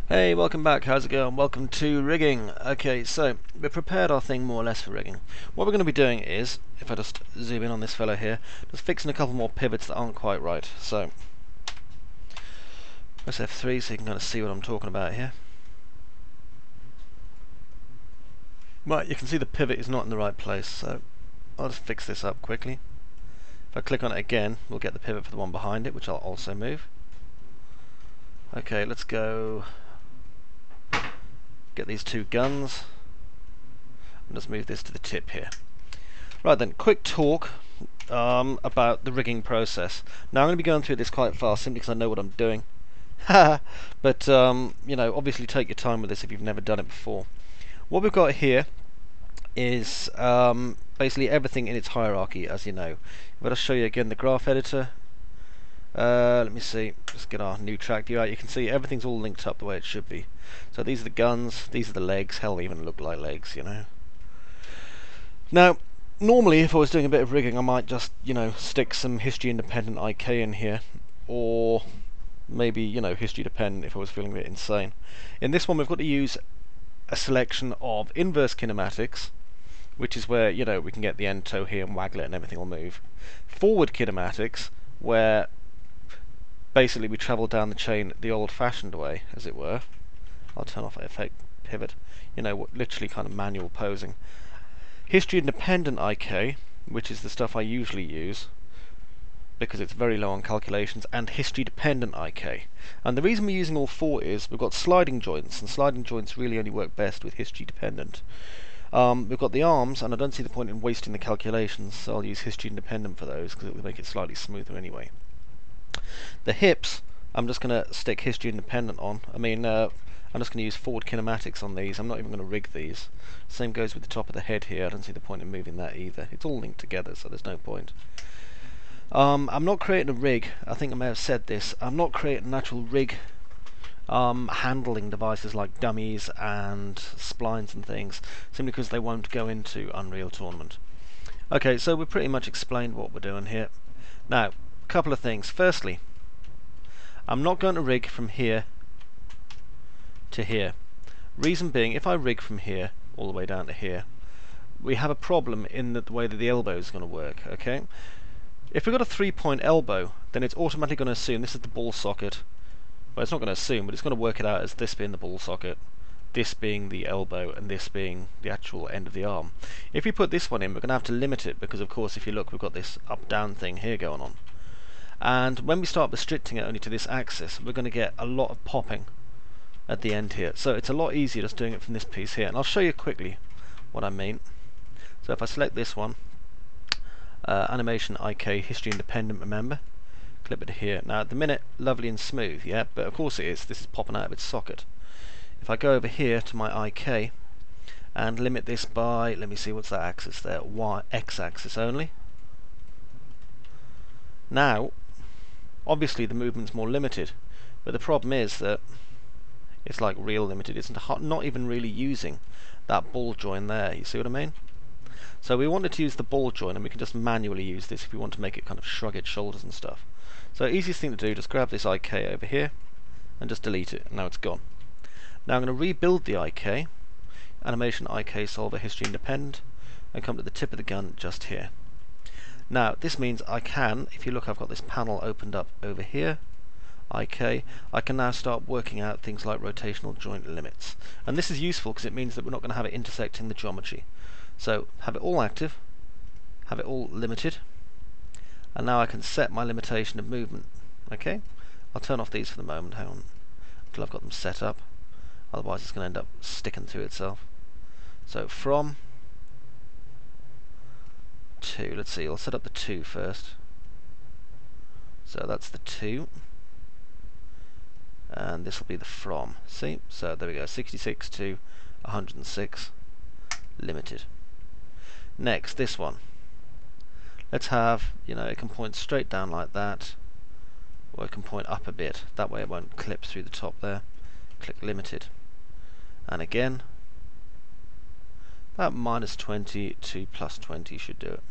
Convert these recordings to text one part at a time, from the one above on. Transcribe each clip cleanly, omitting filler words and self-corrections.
Hey, welcome back. How's it going? Welcome to rigging. Okay, so we've prepared our thing more or less for rigging. What we're going to be doing is, if I just zoom in on this fellow here, just fixing a couple more pivots that aren't quite right. So press F3 so you can kind of see what I'm talking about here. Right, you can see the pivot is not in the right place, so I'll just fix this up quickly. If I click on it again, we'll get the pivot for the one behind it, which I'll also move. Okay, let's go get these two guns and just move this to the tip here. Right then, quick talk about the rigging process. Now I'm going to be going through this quite fast simply because I know what I'm doing. But you know, obviously take your time with this if you've never done it before. What we've got here is basically everything in its hierarchy, as you know. If I just show you again the graph editor. Let me see, just get our new track view out. You can see everything's all linked up the way it should be. So these are the guns, these are the legs. Hell, they even look like legs, you know. Now, normally if I was doing a bit of rigging, I might just, you know, stick some history independent IK in here, or maybe, you know, history dependent if I was feeling a bit insane. In this one we've got to use a selection of inverse kinematics, which is where, you know, we can get the end toe here and waggle it and everything will move. Forward kinematics, where basically we travel down the chain the old-fashioned way, as it were. I'll turn off effect pivot, you know, literally kind of manual posing. History independent IK, which is the stuff I usually use because it's very low on calculations, and history dependent IK. And the reason we're using all four is we've got sliding joints, and sliding joints really only work best with history dependent. We've got the arms, and I don't see the point in wasting the calculations, so I'll use history independent for those because it will make it slightly smoother anyway. The hips, I'm just going to stick history independent on. I mean, I'm just going to use forward kinematics on these. I'm not even going to rig these. Same goes with the top of the head here. I don't see the point in moving that either. It's all linked together, so there's no point. I'm not creating a rig. I think I may have said this. I'm not creating an actual rig handling devices like dummies and splines and things, simply because they won't go into Unreal Tournament. Okay, so we've pretty much explained what we're doing here. Now, a couple of things. Firstly, I'm not going to rig from here to here. Reason being, if I rig from here all the way down to here, we have a problem in the way that the elbow is going to work. Okay, if we've got a 3-point elbow, then it's automatically going to assume this is the ball socket. Well, it's not going to assume, but it's going to work it out as this being the ball socket, this being the elbow, and this being the actual end of the arm. If we put this one in, we're going to have to limit it because, of course, if you look, we've got this up-down thing here going on. And when we start restricting it only to this axis, we're going to get a lot of popping at the end here. So it's a lot easier just doing it from this piece here. And I'll show you quickly what I mean. So if I select this one, animation IK, history independent, remember, clip it here. Now at the minute, lovely and smooth, yeah, but of course it is. This is popping out of its socket. If I go over here to my IK and limit this by, let me see, what's that axis there? X axis only. Now, obviously the movement's more limited, but the problem is that it's like real limited. It's not even really using that ball joint there. You see what I mean? So we wanted to use the ball joint, and we can just manually use this if we want to make it kind of shrug its shoulders and stuff. So easiest thing to do, just grab this IK over here and just delete it. Now it's gone. Now I'm going to rebuild the IK, animation IK solver history independent, and come to the tip of the gun just here. Now this means I can, if you look, I've got this panel opened up over here, IK, I can now start working out things like rotational joint limits. And this is useful because it means that we're not going to have it intersecting the geometry. So have it all active, have it all limited, and now I can set my limitation of movement. Okay, I'll turn off these for the moment, hang on, until I've got them set up, otherwise it's going to end up sticking to itself. So from 2, let's see, I'll set up the 2 first. So that's the 2. And this will be the from. See? So there we go, 66 to 106, limited. Next, this one. Let's have, you know, it can point straight down like that, or it can point up a bit. That way it won't clip through the top there. Click limited. And again, that -20 to +20 should do it.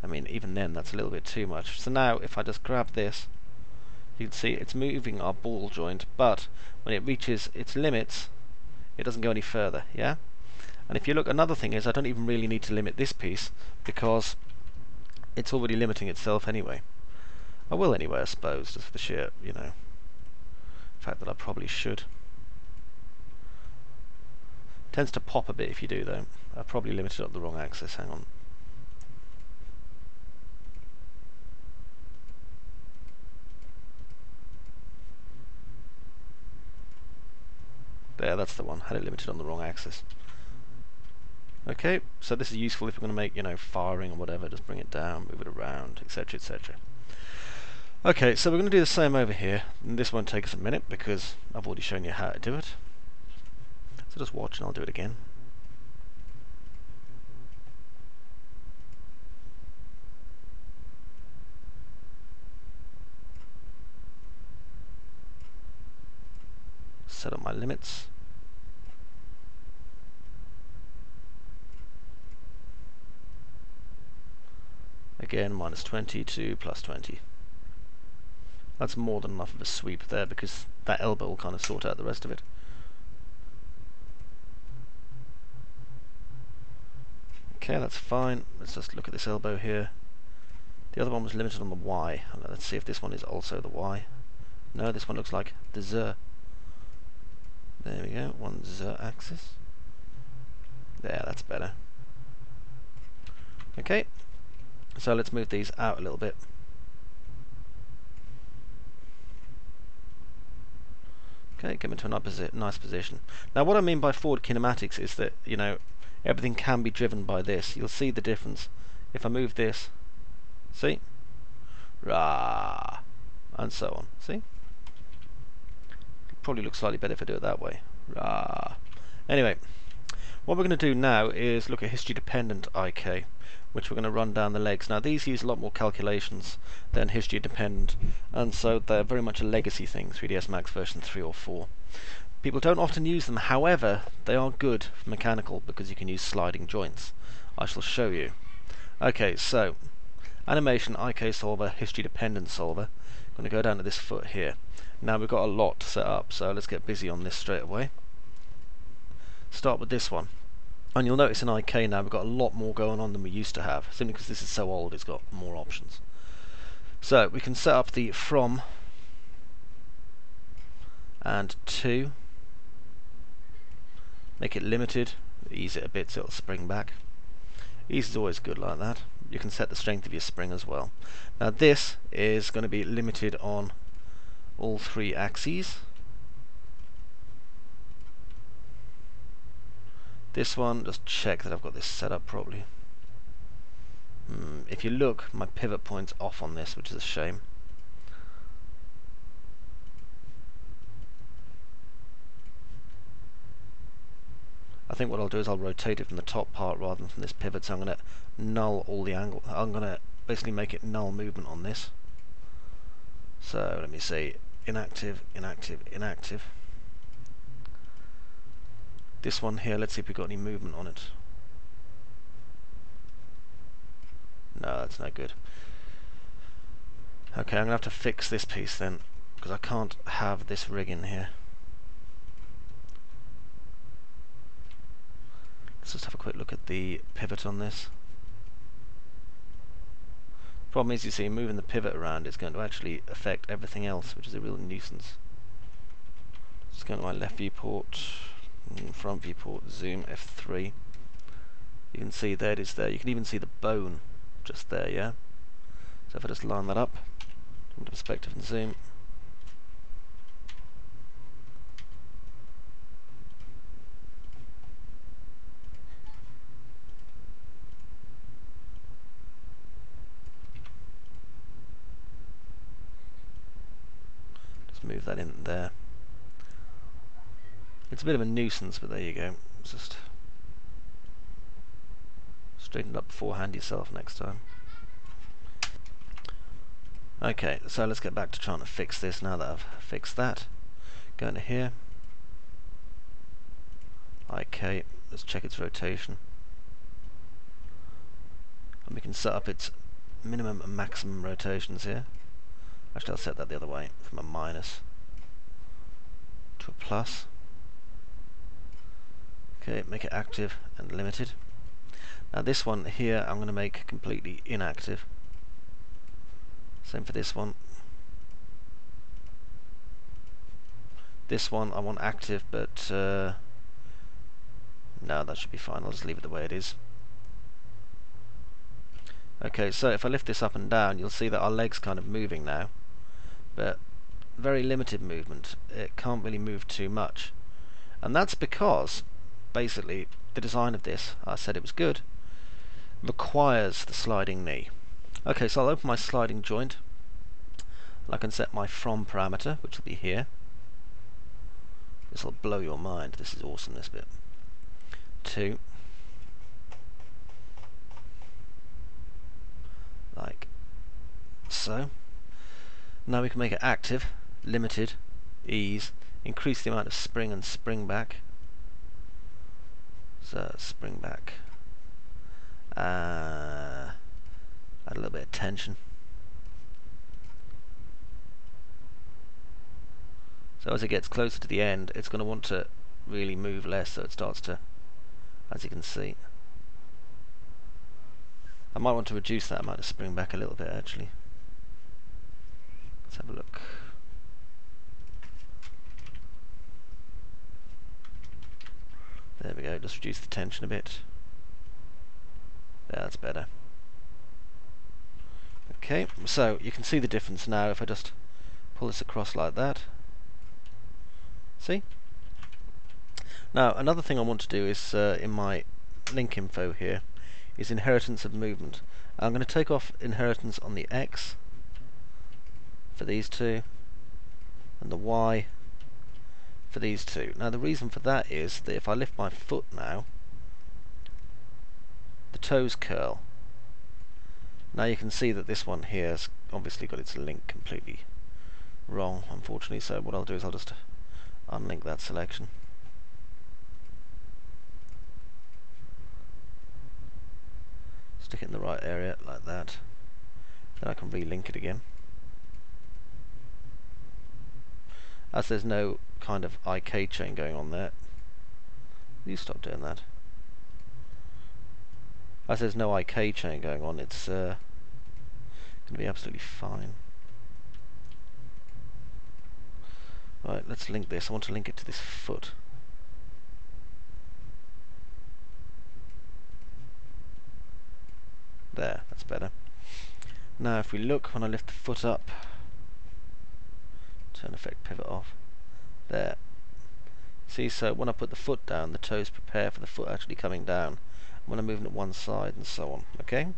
I mean, even then, that's a little bit too much. So now, if I just grab this, you can see it's moving our ball joint, but when it reaches its limits, it doesn't go any further, yeah? And if you look, another thing is I don't even really need to limit this piece because it's already limiting itself anyway. I will anyway, I suppose, just for the sheer, fact that I probably should. Tends to pop a bit if you do though. I've probably limited up the wrong axis, hang on. There, that's the one. Had it limited on the wrong axis. Okay, so this is useful if we're going to make, firing or whatever. Just bring it down, move it around, etc, etc. Okay, so we're going to do the same over here. And this won't take us a minute because I've already shown you how to do it. So just watch and I'll do it again. Set up my limits. Again, -20 to +20. That's more than enough of a sweep there because that elbow will kind of sort out the rest of it. Okay, that's fine. Let's just look at this elbow here. The other one was limited on the Y. Let's see if this one is also the Y. No, this one looks like the Z. There we go, one Z axis. There, that's better. Okay, so let's move these out a little bit. Okay, get them into a nice position. Now what I mean by forward kinematics is that, everything can be driven by this. You'll see the difference. If I move this, see? Rah! And so on, see? Probably looks slightly better if I do it that way. Rah! Anyway, what we're going to do now is look at history dependent IK, which we're going to run down the legs. Now these use a lot more calculations than history dependent, and so they're very much a legacy thing, 3dsmax version 3 or 4. People don't often use them, however, they are good for mechanical because you can use sliding joints. I shall show you. Okay, so animation IK solver, history dependent solver. I'm going to go down to this foot here. Now we've got a lot to set up, so let's get busy on this straight away. Start with this one. And you'll notice in IK now we've got a lot more going on than we used to have, simply because this is so old it's got more options. So we can set up the from and to, make it limited, ease it a bit so it'll spring back. Ease is always good like that. You can set the strength of your spring as well. Now this is going to be limited on all three axes. This one, just check that I've got this set up properly. If you look, my pivot point's off on this, which is a shame. I think what I'll do is I'll rotate it from the top part rather than from this pivot, so I'm going to null all the angle. I'm going to basically make it null movement on this. So let me say inactive, inactive, inactive. This one here, let's see if we've got any movement on it. No, that's no good. Okay, I'm going to have to fix this piece then, because I can't have this rig in here. Let's just have a quick look at the pivot on this. Problem is, you see, moving the pivot around is going to actually affect everything else, which is a real nuisance. Just go to my left viewport, front viewport, zoom, F3. You can see there it is there. You can even see the bone just there, yeah? So if I just line that up, into perspective and zoom. Just move that in there. It's a bit of a nuisance, but there you go. Just straighten it up beforehand yourself next time. Okay, so let's get back to trying to fix this now that I've fixed that. Go into here. IK, let's check its rotation. And we can set up its minimum and maximum rotations here. Actually, I'll set that the other way, from a minus to a plus. Okay, make it active and limited. Now this one here I'm going to make completely inactive. Same for this one. This one I want active, but no, that should be fine. I'll just leave it the way it is. Okay, so if I lift this up and down, you'll see that our leg's kind of moving now, but very limited movement. It can't really move too much, and that's because basically the design of this, I said it was good, requires the sliding knee. Okay, so I'll open my sliding joint, and I can set my from parameter, which will be here. This will blow your mind. This is awesome, this bit. 2, like so. Now we can make it active, limited, ease, increase the amount of spring and spring back. So spring back, add a little bit of tension. So as it gets closer to the end, it's going to want to really move less, so it starts to, as you can see. I might want to reduce that amount of spring back a little bit, actually. Let's have a look. There we go, just reduce the tension a bit. Yeah, that's better. Okay, so you can see the difference now if I just pull this across like that. See? Now, another thing I want to do is, in my link info here, is inheritance of movement. I'm going to take off inheritance on the X for these two, and the Y for these two. Now the reason for that is that if I lift my foot now, the toes curl. Now you can see that this one here has obviously got its link completely wrong, unfortunately, so what I'll do is I'll just unlink that selection. Stick it in the right area like that. Then I can relink it again. As there's no kind of IK chain going on there. You stop doing that. As there's no IK chain going on, it's going to be absolutely fine. Right, let's link this. I want to link it to this foot. There, that's better. Now if we look, when I lift the foot up, turn effect pivot off, there. See, so when I put the foot down, the toes prepare for the foot actually coming down. When I'm moving at one side and so on, okay?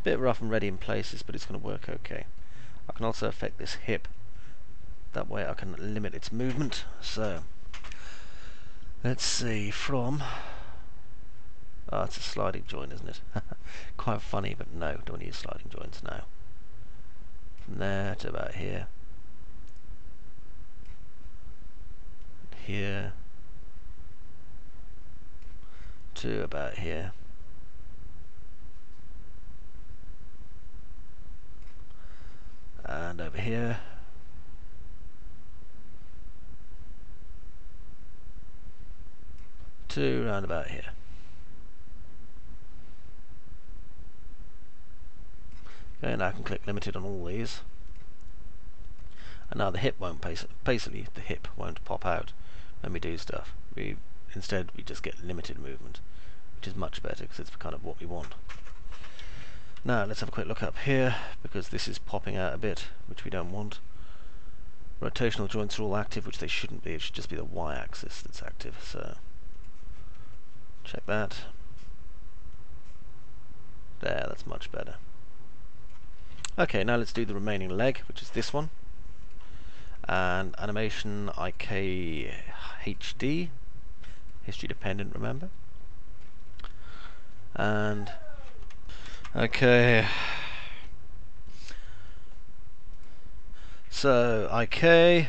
Bit rough and ready in places, but it's going to work okay. I can also affect this hip. That way I can limit its movement. So, let's see, from... Oh, it's a sliding joint, isn't it? Quite funny, but no, don't use sliding joints now. From there to about here. Here. To about here. And over here. To round about here. Okay, now I can click limited on all these. And now the hip won't basically the hip won't pop out when we do stuff. Instead we just get limited movement, which is much better because it's kind of what we want. Now let's have a quick look up here, because this is popping out a bit, which we don't want. Rotational joints are all active, which they shouldn't be. It should just be the y-axis that's active. So check that. There, that's much better. Okay, now let's do the remaining leg, which is this one. And animation IK HD, history dependent, remember. And okay, so IK,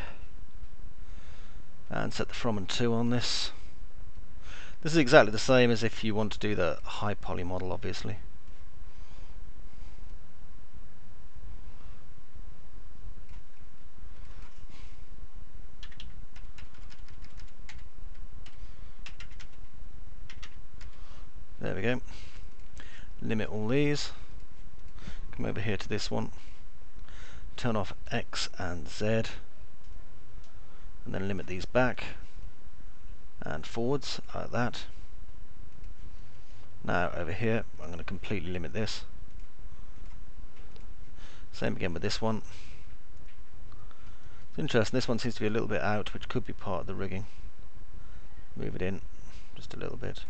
and set the from and to on this. This is exactly the same as if you want to do the high poly model, obviously. There we go. Limit all these. Come over here to this one. Turn off X and Z. And then limit these back and forwards like that. Now over here I'm going to completely limit this. Same again with this one. It's interesting, this one seems to be a little bit out, which could be part of the rigging. Move it in just a little bit.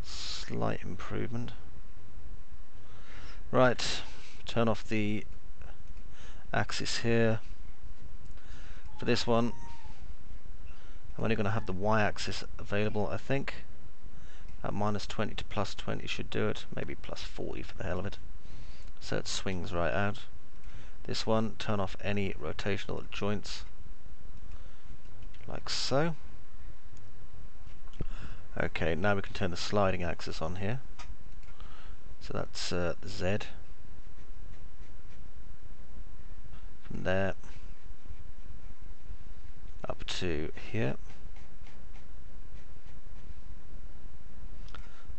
Slight improvement. Right, turn off the axis here. For this one, I'm only going to have the y-axis available, I think. At -20 to +20 should do it. Maybe +40 for the hell of it. So it swings right out. This one, turn off any rotational joints, like so. Okay, now we can turn the sliding axis on here. So that's the Z. From there up to here.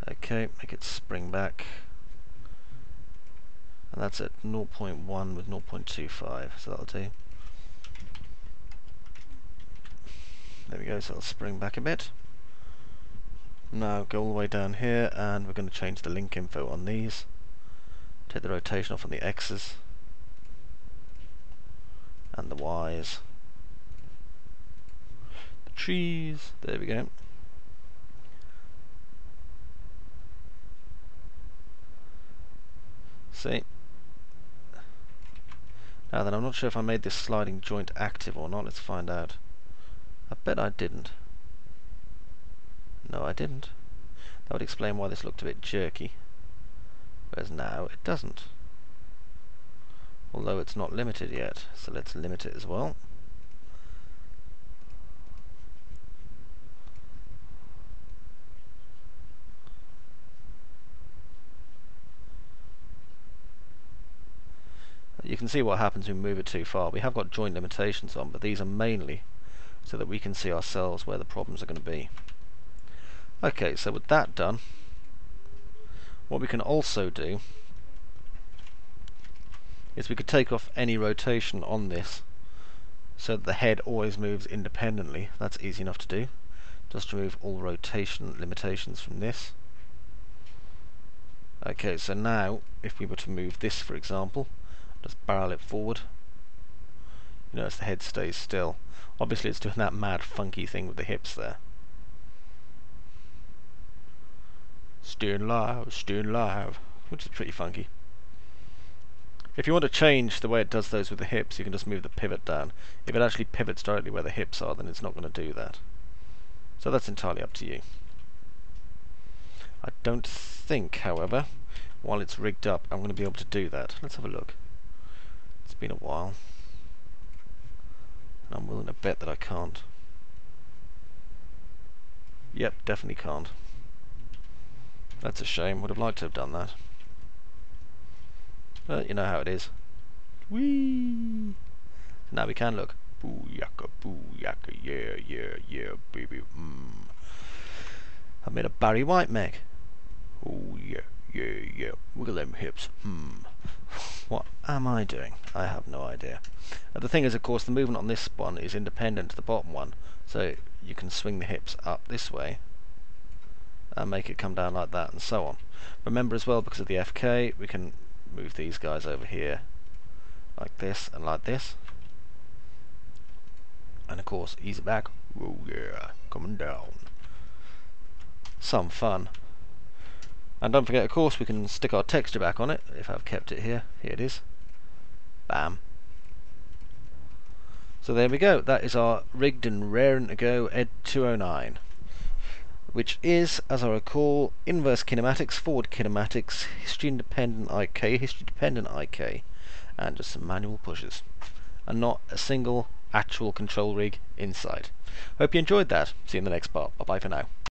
Okay, make it spring back. And that's at 0.1 with 0.25, so that'll do. There we go, so it'll spring back a bit. Now go all the way down here, and we're going to change the link info on these. Take the rotation off on the X's and the Y's. The trees, there we go. See? Now then, I'm not sure if I made this sliding joint active or not. Let's find out. I bet I didn't. No, I didn't. That would explain why this looked a bit jerky. Whereas now it doesn't. Although it's not limited yet, so let's limit it as well. You can see what happens when we move it too far. We have got joint limitations on, but these are mainly so that we can see ourselves where the problems are going to be. Okay, so with that done, what we can also do is we could take off any rotation on this so that the head always moves independently. That's easy enough to do. Just remove all rotation limitations from this. Okay, so now if we were to move this, for example, just barrel it forward, you notice the head stays still. Obviously it's doing that mad funky thing with the hips there. Staying live, which is pretty funky. If you want to change the way it does those with the hips, you can just move the pivot down. If it actually pivots directly where the hips are, then it's not going to do that. So that's entirely up to you. I don't think, however, while it's rigged up, I'm going to be able to do that. Let's have a look. It's been a while, and I'm willing to bet that I can't. Yep, definitely can't. That's a shame. Would have liked to have done that. But you know how it is. Whee! Now we can look. Booyaka, yeah, yeah, yeah, baby. I made a Barry White mech. Oh yeah, yeah, yeah. Wiggle them hips. What am I doing? I have no idea. The thing is, of course, the movement on this one is independent to the bottom one, so you can swing the hips up this way and make it come down like that, and so on. Remember as well, because of the FK, we can move these guys over here like this and like this, and of course ease it back. Oh yeah, coming down. Some fun. And don't forget, of course, we can stick our texture back on it if I've kept it here. Here it is. Bam. So there we go. That is our rigged and raring to go Ed 209, which is, as I recall, inverse kinematics, forward kinematics, history independent IK, and just some manual pushes, and not a single actual control rig inside. Hope you enjoyed that. See you in the next part. Bye bye for now.